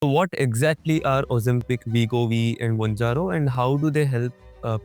So what exactly are Ozempic, Wegovy, and Mounjaro, and how do they help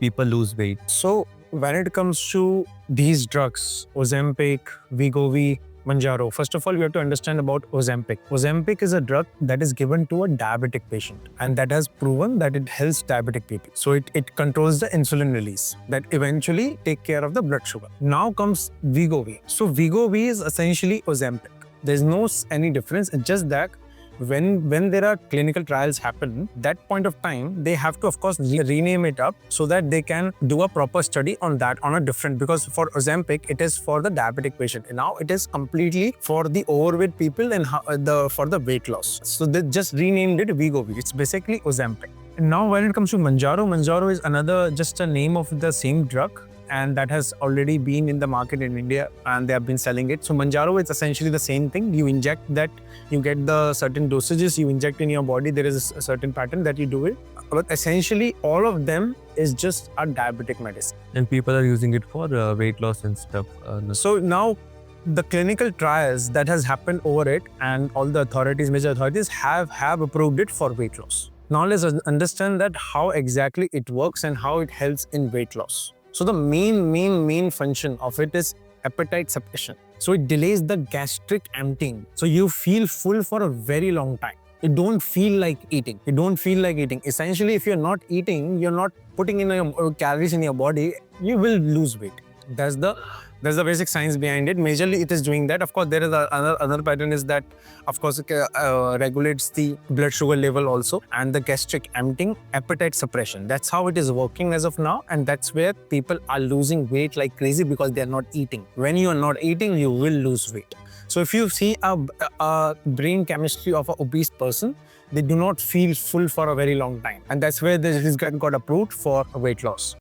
people lose weight? So when it comes to these drugs, Ozempic, Wegovy, Mounjaro, first of all, we have to understand about Ozempic. Ozempic is a drug that is given to a diabetic patient, and that has proven that it helps diabetic people. So it controls the insulin release that eventually take care of the blood sugar. Now comes Wegovy. So Wegovy is essentially Ozempic. There's no any difference. It's just that when there are clinical trials happen, that point of time they have to of course rename it up so that they can do a proper study on that on a different, because for Ozempic it is for the diabetic patient, and now it is completely for the overweight people and for the weight loss. So they just renamed it Wegovy. It's basically Ozempic. And now when it comes to Mounjaro is another just a name of the same drug, and that has already been in the market in India and they have been selling it. So Mounjaro is essentially the same thing. You inject that, you get the certain dosages, you inject in your body. There is a certain pattern that you do it. But essentially all of them is just a diabetic medicine. And people are using it for weight loss and stuff. So now the clinical trials that has happened over it, and all the authorities, major authorities have approved it for weight loss. Now let's understand that how exactly it works and how it helps in weight loss. So the main function of it is appetite suppression. So it delays the gastric emptying. So you feel full for a very long time. You don't feel like eating. Essentially, if you're not eating, you're not putting in your calories in your body, you will lose weight. That's the basic science behind it. Majorly, it is doing that. Of course, there is another pattern is that, of course, it regulates the blood sugar level also, and the gastric emptying, appetite suppression. That's how it is working as of now, and that's where people are losing weight like crazy because they are not eating. When you are not eating, you will lose weight. So if you see a brain chemistry of an obese person, they do not feel full for a very long time, and that's where this got approved for weight loss.